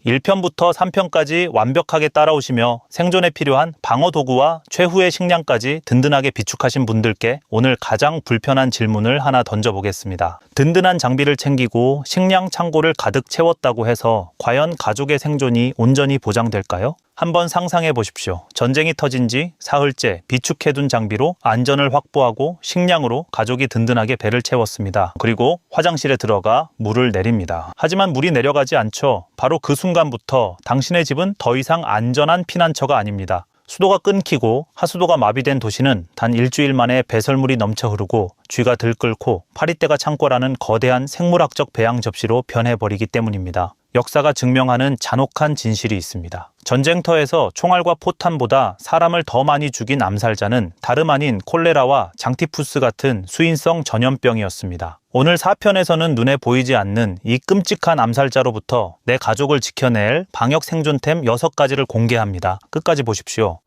1편부터 3편까지 완벽하게 따라오시며 생존에 필요한 방어 도구와 최후의 식량까지 든든하게 비축하신 분들께 오늘 가장 불편한 질문을 하나 던져보겠습니다. 든든한 장비를 챙기고 식량 창고를 가득 채웠다고 해서 과연 가족의 생존이 온전히 보장될까요? 한번 상상해 보십시오. 전쟁이 터진 지 사흘째 비축해둔 장비로 안전을 확보하고 식량으로 가족이 든든하게 배를 채웠습니다. 그리고 화장실에 들어가 물을 내립니다. 하지만 물이 내려가지 않죠. 바로 그 순간부터 당신의 집은 더 이상 안전한 피난처가 아닙니다. 수도가 끊기고 하수도가 마비된 도시는 단 일주일 만에 배설물이 넘쳐 흐르고 쥐가 들끓고 파리떼가 창고라는 거대한 생물학적 배양 접시로 변해버리기 때문입니다. 역사가 증명하는 잔혹한 진실이 있습니다. 전쟁터에서 총알과 포탄보다 사람을 더 많이 죽인 암살자는 다름 아닌 콜레라와 장티푸스 같은 수인성 전염병이었습니다. 오늘 4편에서는 눈에 보이지 않는 이 끔찍한 암살자로부터 내 가족을 지켜낼 방역 생존템 6가지를 공개합니다. 끝까지 보십시오.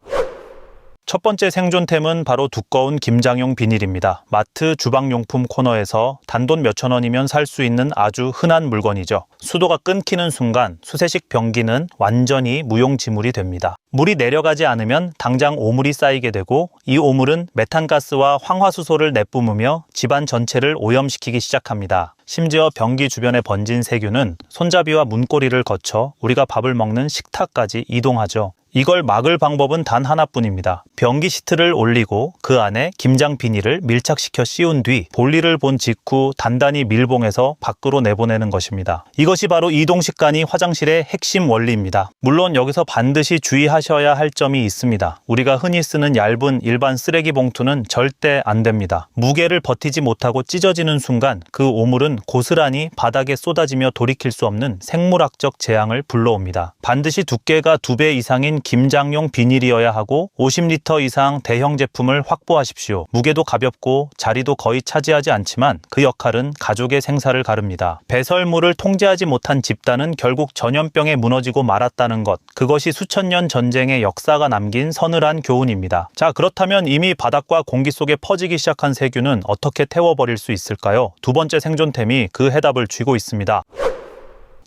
첫 번째 생존템은 바로 두꺼운 김장용 비닐입니다. 마트 주방용품 코너에서 단돈 몇천 원이면 살 수 있는 아주 흔한 물건이죠. 수도가 끊기는 순간 수세식 변기는 완전히 무용지물이 됩니다. 물이 내려가지 않으면 당장 오물이 쌓이게 되고 이 오물은 메탄가스와 황화수소를 내뿜으며 집안 전체를 오염시키기 시작합니다. 심지어 변기 주변에 번진 세균은 손잡이와 문고리를 거쳐 우리가 밥을 먹는 식탁까지 이동하죠. 이걸 막을 방법은 단 하나뿐입니다. 변기 시트를 올리고 그 안에 김장 비닐을 밀착시켜 씌운 뒤 볼일을 본 직후 단단히 밀봉해서 밖으로 내보내는 것입니다. 이것이 바로 이동식 간이 화장실의 핵심 원리입니다. 물론 여기서 반드시 주의하셔야 할 점이 있습니다. 우리가 흔히 쓰는 얇은 일반 쓰레기 봉투는 절대 안 됩니다. 무게를 버티지 못하고 찢어지는 순간 그 오물은 고스란히 바닥에 쏟아지며 돌이킬 수 없는 생물학적 재앙을 불러옵니다. 반드시 두께가 2배 이상인 김장용 비닐이어야 하고 50리터 이상 대형 제품을 확보하십시오. 무게도 가볍고 자리도 거의 차지하지 않지만 그 역할은 가족의 생사를 가릅니다. 배설물을 통제하지 못한 집단은 결국 전염병에 무너지고 말았다는 것, 그것이 수천 년 전쟁의 역사가 남긴 서늘한 교훈입니다. 자, 그렇다면 이미 바닥과 공기 속에 퍼지기 시작한 세균은 어떻게 태워버릴 수 있을까요? 두 번째 생존템이 그 해답을 쥐고 있습니다.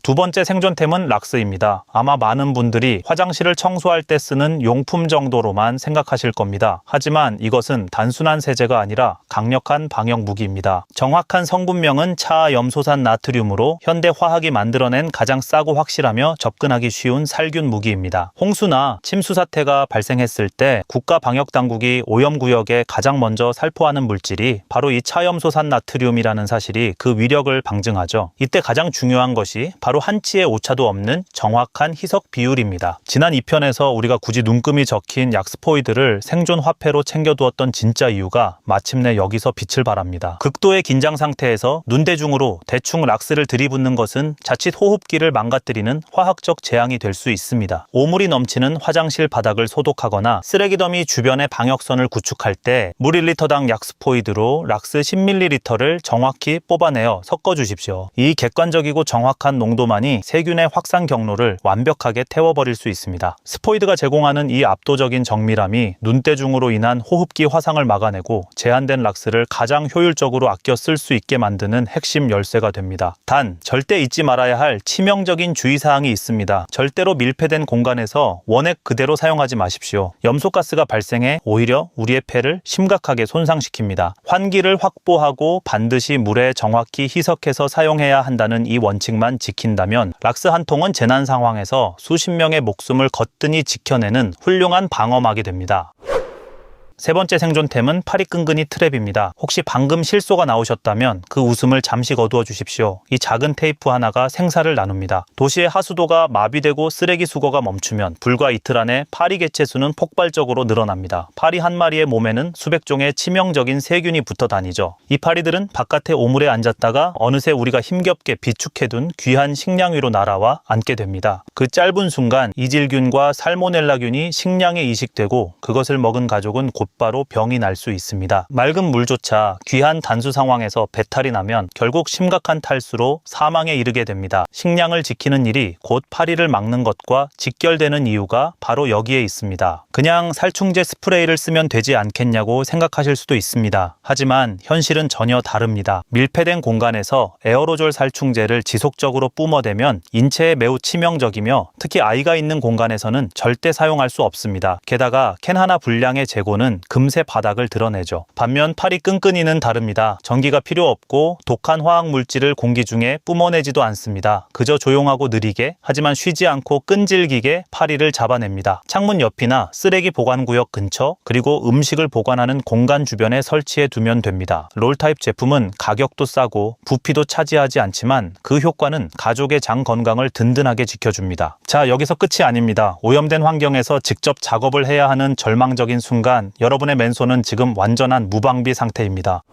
두 번째 생존템은 락스입니다. 아마 많은 분들이 화장실을 청소할 때 쓰는 용품 정도로만 생각하실 겁니다. 하지만 이것은 단순한 세제가 아니라 강력한 방역 무기입니다. 정확한 성분명은 차염소산 나트륨으로 현대 화학이 만들어낸 가장 싸고 확실하며 접근하기 쉬운 살균 무기입니다. 홍수나 침수 사태가 발생했을 때 국가방역당국이 오염구역에 가장 먼저 살포하는 물질이 바로 이 차염소산 나트륨이라는 사실이 그 위력을 방증하죠. 이때 가장 중요한 것이 바로 한치의 오차도 없는 정확한 희석 비율입니다. 지난 2편에서 우리가 굳이 눈금이 적힌 약스포이드를 생존 화폐로 챙겨두었던 진짜 이유가 마침내 여기서 빛을 발합니다. 극도의 긴장 상태에서 눈대중으로 대충 락스를 들이붓는 것은 자칫 호흡기를 망가뜨리는 화학적 재앙이 될 수 있습니다. 오물이 넘치는 화장실 바닥을 소독하거나 쓰레기 더미 주변에 방역선을 구축할 때 물 1리터당 약스포이드로 락스 10ml를 정확히 뽑아내어 섞어주십시오. 이 객관적이고 정확한 농도 만이 세균의 확산 경로를 완벽하게 태워버릴 수 있습니다. 스포이드가 제공하는 이 압도적인 정밀함이 눈대중으로 인한 호흡기 화상을 막아내고 제한된 락스를 가장 효율적으로 아껴 쓸 수 있게 만드는 핵심 열쇠가 됩니다. 단, 절대 잊지 말아야 할 치명적인 주의사항이 있습니다. 절대로 밀폐된 공간에서 원액 그대로 사용하지 마십시오. 염소가스가 발생해 오히려 우리의 폐를 심각하게 손상시킵니다. 환기를 확보하고 반드시 물에 정확히 희석해서 사용해야 한다는 이 원칙만 지킨다면 락스 한 통은 재난 상황에서 수십 명의 목숨을 거뜬히 지켜내는 훌륭한 방어막이 됩니다. 세 번째 생존템은 파리끈근이 트랩입니다. 혹시 방금 실소가 나오셨다면 그 웃음을 잠시 거두어 주십시오. 이 작은 테이프 하나가 생사를 나눕니다. 도시의 하수도가 마비되고 쓰레기 수거가 멈추면 불과 이틀 안에 파리 개체 수는 폭발적으로 늘어납니다. 파리 한 마리의 몸에는 수백 종의 치명적인 세균이 붙어 다니죠. 이 파리들은 바깥의 오물에 앉았다가 어느새 우리가 힘겹게 비축해둔 귀한 식량 위로 날아와 앉게 됩니다. 그 짧은 순간 이질균과 살모넬라균이 식량에 이식되고 그것을 먹은 가족은 곧바로 병이 날 수 있습니다. 맑은 물조차 귀한 단수 상황에서 배탈이 나면 결국 심각한 탈수로 사망에 이르게 됩니다. 식량을 지키는 일이 곧 파리를 막는 것과 직결되는 이유가 바로 여기에 있습니다. 그냥 살충제 스프레이를 쓰면 되지 않겠냐고 생각하실 수도 있습니다. 하지만 현실은 전혀 다릅니다. 밀폐된 공간에서 에어로졸 살충제를 지속적으로 뿜어대면 인체에 매우 치명적이며 특히 아이가 있는 공간에서는 절대 사용할 수 없습니다. 게다가 캔 하나 분량의 재고는 금세 바닥을 드러내죠. 반면 파리 끈끈이는 다릅니다. 전기가 필요 없고 독한 화학 물질을 공기 중에 뿜어내지도 않습니다. 그저 조용하고 느리게 하지만 쉬지 않고 끈질기게 파리를 잡아냅니다. 창문 옆이나 쓰레기 보관구역 근처 그리고 음식을 보관하는 공간 주변에 설치해 두면 됩니다. 롤타입 제품은 가격도 싸고 부피도 차지하지 않지만 그 효과는 가족의 장 건강을 든든하게 지켜줍니다. 자, 여기서 끝이 아닙니다. 오염된 환경에서 직접 작업을 해야 하는 절망적인 순간 여러분의 맨손은 지금 완전한 무방비 상태입니다.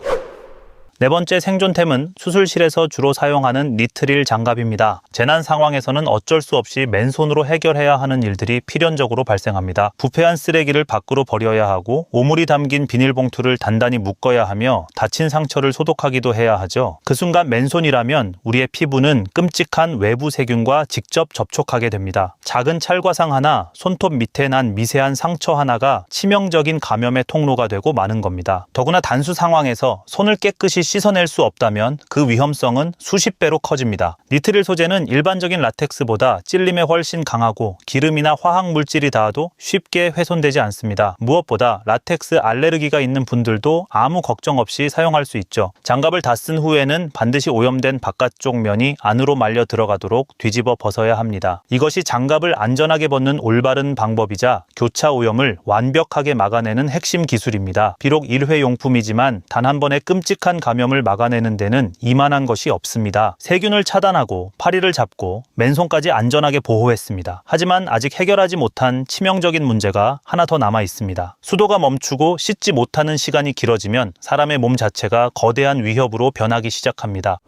네 번째 생존템은 수술실에서 주로 사용하는 니트릴 장갑입니다. 재난 상황에서는 어쩔 수 없이 맨손으로 해결해야 하는 일들이 필연적으로 발생합니다. 부패한 쓰레기를 밖으로 버려야 하고 오물이 담긴 비닐봉투를 단단히 묶어야 하며 다친 상처를 소독하기도 해야 하죠. 그 순간 맨손이라면 우리의 피부는 끔찍한 외부 세균과 직접 접촉하게 됩니다. 작은 찰과상 하나, 손톱 밑에 난 미세한 상처 하나가 치명적인 감염의 통로가 되고 마는 겁니다. 더구나 단수 상황에서 손을 깨끗이 씻어낼 수 없다면 그 위험성은 수십 배로 커집니다. 니트릴 소재는 일반적인 라텍스보다 찔림에 훨씬 강하고 기름이나 화학 물질이 닿아도 쉽게 훼손되지 않습니다. 무엇보다 라텍스 알레르기가 있는 분들도 아무 걱정 없이 사용할 수 있죠. 장갑을 다 쓴 후에는 반드시 오염된 바깥쪽 면이 안으로 말려 들어가도록 뒤집어 벗어야 합니다. 이것이 장갑을 안전하게 벗는 올바른 방법이자 교차 오염을 완벽하게 막아내는 핵심 기술입니다. 비록 일회용품이지만 단 한 번의 끔찍한 감염을 막아내는 데는 이만한 것이 없습니다. 세균을 차단하고 파리를 잡고 맨손까지 안전하게 보호했습니다. 하지만 아직 해결하지 못한 치명적인 문제가 하나 더 남아 있습니다. 수도가 멈추고 씻지 못하는 시간이 길어지면 사람의 몸 자체가 거대한 위협으로 변하기 시작합니다.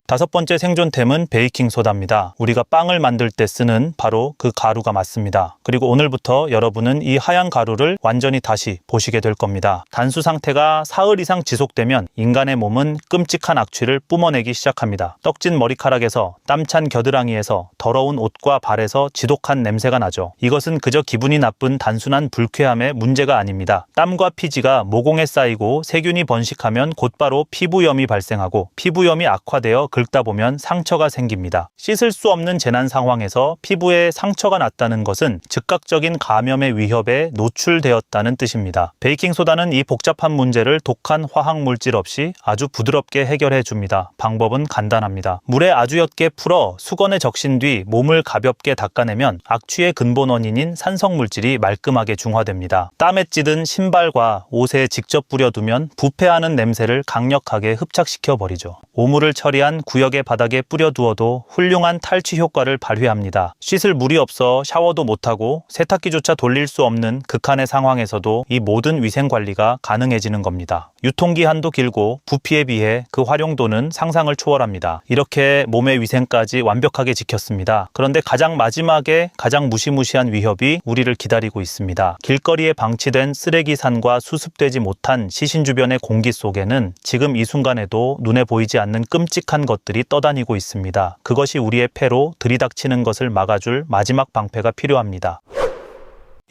다섯 번째 생존템은 베이킹소다입니다. 우리가 빵을 만들 때 쓰는 바로 그 가루가 맞습니다. 그리고 오늘부터 여러분은 이 하얀 가루를 완전히 다시 보시게 될 겁니다. 단수 상태가 사흘 이상 지속되면 인간의 몸은 끔찍한 악취를 뿜어내기 시작합니다. 떡진 머리카락에서 땀찬 겨드랑이에서 더러운 옷과 발에서 지독한 냄새가 나죠. 이것은 그저 기분이 나쁜 단순한 불쾌함의 문제가 아닙니다. 땀과 피지가 모공에 쌓이고 세균이 번식하면 곧바로 피부염이 발생하고 피부염이 악화되어 긁다 보면 상처가 생깁니다. 씻을 수 없는 재난 상황에서 피부에 상처가 났다는 것은 즉각적인 감염의 위협에 노출되었다는 뜻입니다. 베이킹소다는 이 복잡한 문제를 독한 화학 물질 없이 아주 부드럽게 해결해 줍니다. 방법은 간단합니다. 물에 아주 옅게 풀어 수건에 적신 뒤 몸을 가볍게 닦아내면 악취의 근본 원인인 산성 물질이 말끔하게 중화됩니다. 땀에 찌든 신발과 옷에 직접 뿌려두면 부패하는 냄새를 강력하게 흡착시켜 버리죠. 오물을 처리한 구역의 바닥에 뿌려두어도 훌륭한 탈취 효과를 발휘합니다. 씻을 물이 없어 샤워도 못하고 세탁기조차 돌릴 수 없는 극한의 상황에서도 이 모든 위생관리가 가능해지는 겁니다. 유통기한도 길고 부피에 비해 그 활용도는 상상을 초월합니다. 이렇게 몸의 위생까지 완벽하게 지켰습니다. 그런데 가장 마지막에 가장 무시무시한 위협이 우리를 기다리고 있습니다. 길거리에 방치된 쓰레기산과 수습되지 못한 시신 주변의 공기 속에는 지금 이 순간에도 눈에 보이지 않는 끔찍한 것들이 떠다니고 있습니다. 그것이 우리의 폐로 들이닥치는 것을 막아줄 마지막 방패가 필요합니다.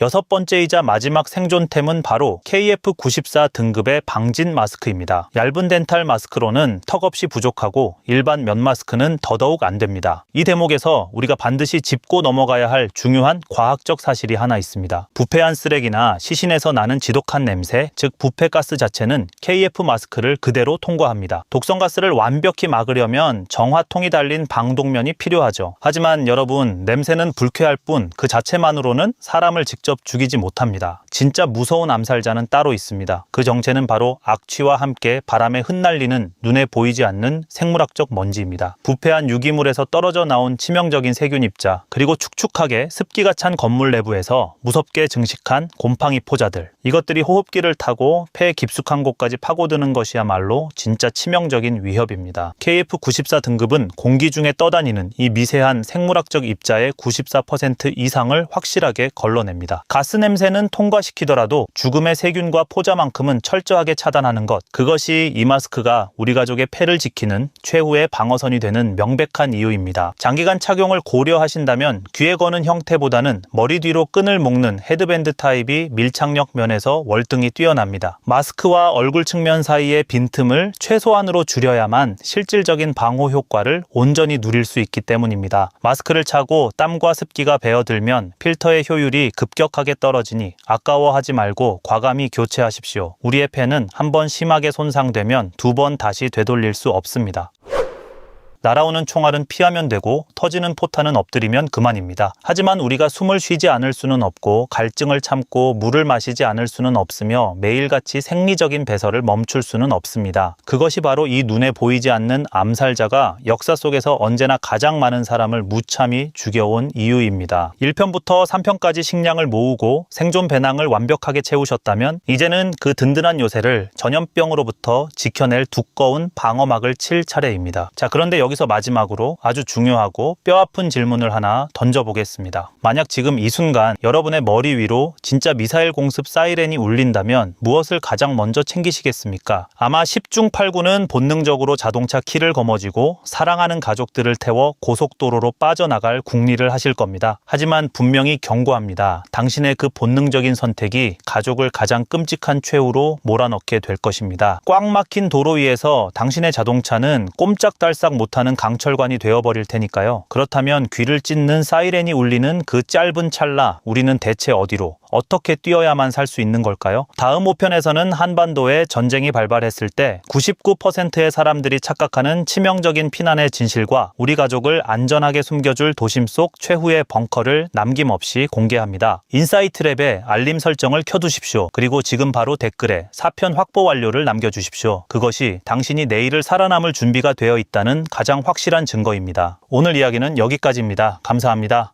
여섯 번째이자 마지막 생존템은 바로 KF94 등급의 방진 마스크입니다. 얇은 덴탈 마스크로는 턱없이 부족하고 일반 면 마스크는 더더욱 안 됩니다. 이 대목에서 우리가 반드시 짚고 넘어가야 할 중요한 과학적 사실이 하나 있습니다. 부패한 쓰레기나 시신에서 나는 지독한 냄새, 즉 부패가스 자체는 KF 마스크를 그대로 통과합니다. 독성가스를 완벽히 막으려면 정화통이 달린 방독면이 필요하죠. 하지만 여러분, 냄새는 불쾌할 뿐 그 자체만으로는 사람을 직접 죽이지 못합니다. 진짜 무서운 암살자는 따로 있습니다. 그 정체는 바로 악취와 함께 바람에 흩날리는 눈에 보이지 않는 생물학적 먼지입니다. 부패한 유기물에서 떨어져 나온 치명적인 세균 입자, 그리고 축축하게 습기가 찬 건물 내부에서 무섭게 증식한 곰팡이 포자들, 이것들이 호흡기를 타고 폐 깊숙한 곳까지 파고드는 것이야말로 진짜 치명적인 위협입니다. KF94 등급은 공기 중에 떠다니는 이 미세한 생물학적 입자의 94% 이상을 확실하게 걸러냅니다. 있습니다. 가스 냄새는 통과시키더라도 죽음의 세균과 포자만큼은 철저하게 차단하는 것, 그것이 이 마스크가 우리 가족의 폐를 지키는 최후의 방어선이 되는 명백한 이유입니다. 장기간 착용을 고려하신다면 귀에 거는 형태보다는 머리 뒤로 끈을 묶는 헤드밴드 타입이 밀착력 면에서 월등히 뛰어납니다. 마스크와 얼굴 측면 사이의 빈틈을 최소한으로 줄여야만 실질적인 방호 효과를 온전히 누릴 수 있기 때문입니다. 마스크를 차고 땀과 습기가 배어들면 필터의 효율이 급격하게 떨어지니 아까워하지 말고 과감히 교체하십시오. 우리의 폐는 한번 심하게 손상되면 두 번 다시 되돌릴 수 없습니다. 날아오는 총알은 피하면 되고 터지는 포탄은 엎드리면 그만입니다. 하지만 우리가 숨을 쉬지 않을 수는 없고 갈증을 참고 물을 마시지 않을 수는 없으며 매일같이 생리적인 배설을 멈출 수는 없습니다. 그것이 바로 이 눈에 보이지 않는 암살자가 역사 속에서 언제나 가장 많은 사람을 무참히 죽여온 이유입니다. 1편부터 3편까지 식량을 모으고 생존 배낭을 완벽하게 채우셨다면 이제는 그 든든한 요새를 전염병으로부터 지켜낼 두꺼운 방어막을 칠 차례입니다. 자, 그런데 여기서 마지막으로 아주 중요하고 뼈아픈 질문을 하나 던져보겠습니다. 만약 지금 이 순간 여러분의 머리 위로 진짜 미사일 공습 사이렌이 울린다면 무엇을 가장 먼저 챙기시겠습니까? 아마 10중 8구는 본능적으로 자동차 키를 거머쥐고 사랑하는 가족들을 태워 고속도로로 빠져나갈 궁리를 하실 겁니다. 하지만 분명히 경고합니다. 당신의 그 본능적인 선택이 가족을 가장 끔찍한 최후로 몰아넣게 될 것입니다. 꽉 막힌 도로 위에서 당신의 자동차는 꼼짝달싹 못하는 강철관이 되어버릴 테니까요. 그렇다면 귀를 찢는 사이렌이 울리는 그 짧은 찰나, 우리는 대체 어디로, 어떻게 뛰어야만 살 수 있는 걸까요? 다음 5편에서는 한반도에 전쟁이 발발했을 때 99%의 사람들이 착각하는 치명적인 피난의 진실과 우리 가족을 안전하게 숨겨줄 도심 속 최후의 벙커를 남김없이 공개합니다. 인사이트랩에 알림 설정을 켜두십시오. 그리고 지금 바로 댓글에 4편 확보 완료를 남겨주십시오. 그것이 당신이 내일을 살아남을 준비가 되어 있다는 가장 확실한 증거입니다. 오늘 이야기는 여기까지입니다. 감사합니다.